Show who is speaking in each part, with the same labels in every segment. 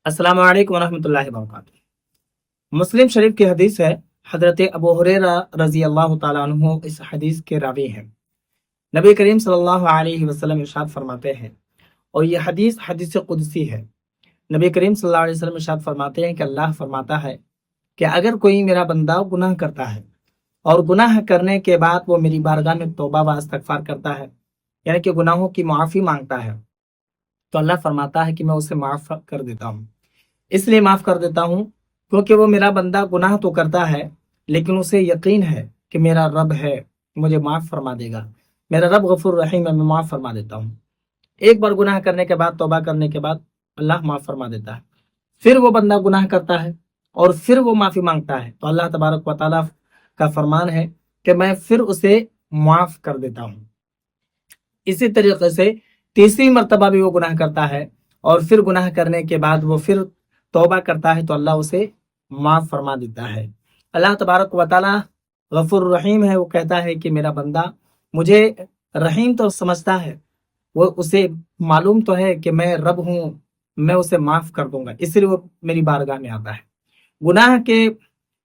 Speaker 1: अस्सलाम वालेकुम रहमतुल्लाहि व बरकातुहू। मुस्लिम शरीफ की हदीस है। हजरत अबू हुरैरा रजी अल्लाह ताला अन्हु इस हदीस के रावी हैं। नबी करीम सल्लल्लाहु अलैहि वसल्लम इरशाद फरमाते हैं, और यह हदीस हदीस कुदसी है। नबी करीम सल्लल्लाहु अलैहि वसल्लम इरशाद फरमाते हैं कि अल्लाह फरमाता है कि अगर कोई मेरा बंदा गुनाह करता है और गुनाह करने के बाद वो मेरी बारगाह में तौबा व इस्तगफार करता है, यानी कि गुनाहों की माफ़ी मांगता है, तो अल्लाह फरमाता है कि मैं उसे माफ़ कर देता हूँ। इसलिए माफ़ कर देता हूँ क्योंकि वो मेरा बंदा गुनाह तो करता है, लेकिन उसे यकीन है कि मेरा रब है, मुझे माफ़ फरमा देगा। मेरा रब गफूर रहीम है, मैं माफ़ फरमा देता हूँ। एक बार गुनाह करने के बाद, तौबा करने के बाद अल्लाह माफ़ फरमा देता है। फिर वो बंदा गुनाह करता है और फिर वो माफ़ी मांगता है, तो अल्लाह तबारक व तआला का फरमान है कि मैं फिर उसे माफ़ कर देता हूँ। इसी तरीके से तीसरी मर्तबा भी वो गुनाह करता है और फिर गुनाह करने के बाद वो फिर तौबा करता है, तो अल्लाह उसे माफ़ फरमा देता है। अल्लाह तबारक व तआला गफूर रहीम है। वो कहता है कि मेरा बंदा मुझे रहीम तो समझता है, वो उसे मालूम तो है कि मैं रब हूँ, मैं उसे माफ़ कर दूंगा, इसलिए वो मेरी बारगाह में आता है। गुनाह के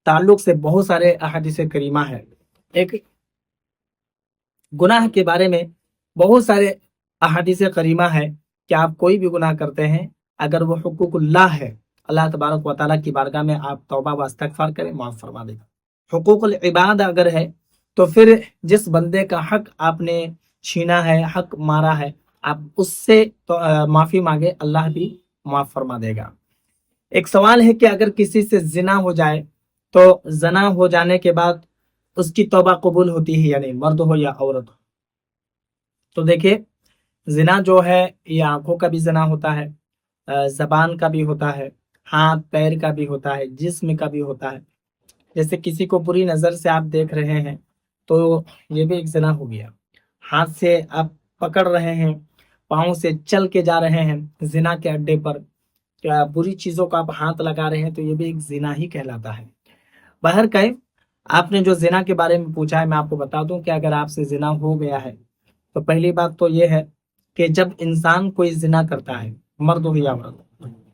Speaker 1: ताल्लुक से बहुत सारे अहादीस करीमा है। एक गुनाह के बारे में बहुत सारे अहादीस करीमा है कि आप कोई भी गुनाह करते हैं, अगर वो हुकूकुल्लाह है, अल्लाह तबारक व तआला की बारगाह में आप तौबा व इस्तगफार करें, माफ़ फरमा देगा। हुकूकुल इबाद अगर है, तो फिर जिस बंदे का हक आपने छीना है, हक मारा है, आप उससे तो माफ़ी मांगे, अल्लाह भी माफ़ फरमा देगा। एक सवाल है कि अगर किसी से जिना हो जाए, तो जना हो जाने के बाद उसकी तौबा कबूल होती है या नहीं, मर्द हो या औरत हो। तो देखिए, जिना जो है ये आंखों का भी जिना होता है, जबान का भी होता है, हाथ पैर का भी होता है, जिस्म का भी होता है। जैसे किसी को बुरी नजर से आप देख रहे हैं, तो ये भी एक जिना हो गया। हाथ से आप पकड़ रहे हैं, पाँव से चल के जा रहे हैं जिना के अड्डे पर, क्या बुरी चीजों का आप हाथ लगा रहे हैं, तो ये भी एक जिना ही कहलाता है। बाहर कहीं आपने जो जिना के बारे में पूछा है, मैं आपको बता दूं कि अगर आपसे जिना हो गया है, तो पहली बात तो ये है कि जब इंसान कोई जिना करता है, मर्द हो या औरत,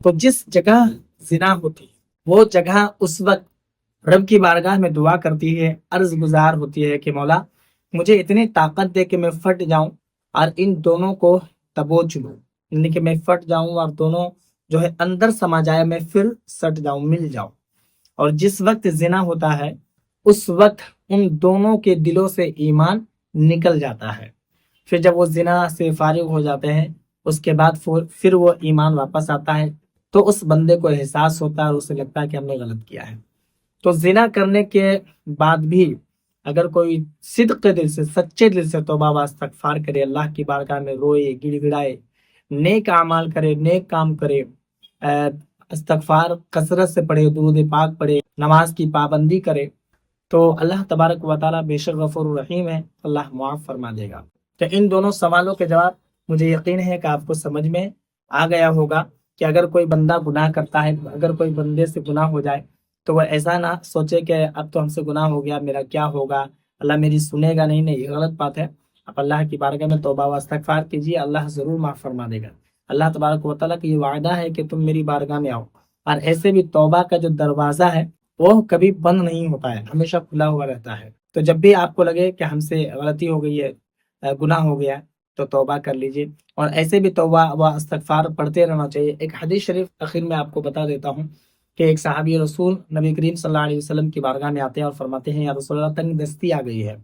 Speaker 1: तो जिस जगह जिना होती है वो जगह उस वक्त रब की बारगाह में दुआ करती है, अर्ज गुजार होती है कि मौला मुझे इतनी ताकत दे कि मैं फट जाऊं और इन दोनों को दबोच लूं, यानी कि मैं फट जाऊं और दोनों जो है अंदर समा जाए, मैं फिर सट जाऊं, मिल जाऊं। और जिस वक्त जिना होता है, उस वक्त उन दोनों के दिलों से ईमान निकल जाता है। फिर जब वो जिना से फारिग हो जाते हैं, उसके बाद फिर वो ईमान वापस आता है, तो उस बंदे को एहसास होता है और उसे लगता है कि हमने गलत किया है। तो जिना करने के बाद भी अगर कोई सिद्क दिल से, सच्चे दिल से तौबा व इस्तगफार करे, अल्लाह की बारगाह में रोए, गिड़गिड़ाए, नेक अमाल करे, नेक काम करे, इस्तगफार कसरत से पढ़े, दुरूद पाक पढ़े, नमाज की पाबंदी करे, तो अल्लाह तबारक व तआला बेशक गफूर रहीम है, अल्लाह मुआफ़ फरमा देगा। तो इन दोनों सवालों के जवाब मुझे यकीन है कि आपको समझ में आ गया होगा कि अगर कोई बंदा गुनाह करता है, अगर कोई बंदे से गुनाह हो जाए, तो वह ऐसा ना सोचे कि अब तो हमसे गुनाह हो गया, मेरा क्या होगा, अल्लाह मेरी सुनेगा नहीं। नहीं, ये गलत बात है। आप अल्लाह की बारगाह में तौबा व इस्तगफार कीजिए, अल्लाह ज़रूर माफ़ फरमा देगा। अल्लाह तबारक व तआला का ये वायदा है कि तुम मेरी बारगाह में आओ, और ऐसे भी तौबा का जो दरवाज़ा है वो कभी बंद नहीं होता है, हमेशा खुला हुआ रहता है। तो जब भी आपको लगे कि हमसे गलती हो गई है, गुनाह हो गया, तो तौबा कर लीजिए, और ऐसे भी तौबा व इस्तगफार पढ़ते रहना चाहिए। एक हदीस शरीफ आखिर में आपको बता देता हूँ कि एक सहाबी रसूल नबी करीम सल्लल्लाहु अलैहि वसल्लम की बारगाह में आते हैं और फरमाते हैं, या रसूल अल्लाह तंग दस्ती आ गई है,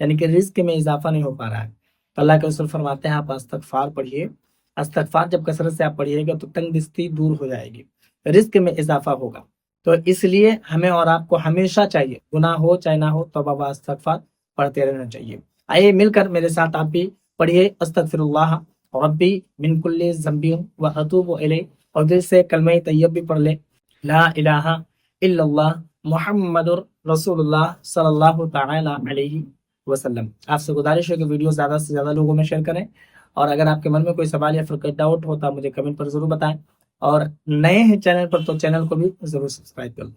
Speaker 1: यानी कि रिस्क में इजाफा नहीं हो पा रहा है। तो अल्लाह के रसूल फरमाते हैं, आप इस्तगफार पढ़िए। इस्तगफार जब कसरत से आप पढ़िएगा, तो तंग दस्ती दूर हो जाएगी, रिस्क में इजाफा होगा। तो इसलिए हमें और आपको हमेशा चाहिए, गुनाह हो चाहे ना हो, तौबा व इस्तगफार पढ़ते रहना चाहिए। आइए मिलकर मेरे साथ आप भी पढ़िए, अस्तगफिरुल्लाह रब्बी मिन कुल्ली ज़ंबी व अतूबु इलैह, और दिल से कलमा तैयब भी पढ़ ले, ला इलाहा इल्लल्लाह मुहम्मदुर रसूलुल्लाह सल्लल्लाहु तआला अलैहि वसल्लम। आपसे गुजारिश है कि वीडियो ज़्यादा से ज़्यादा लोगों में शेयर करें, और अगर आपके मन में कोई सवाल या फिर कोई डाउट हो तो आप मुझे कमेंट पर ज़रूर बताएं, और नए हैं चैनल पर तो चैनल को भी ज़रूर सब्सक्राइब कर लें।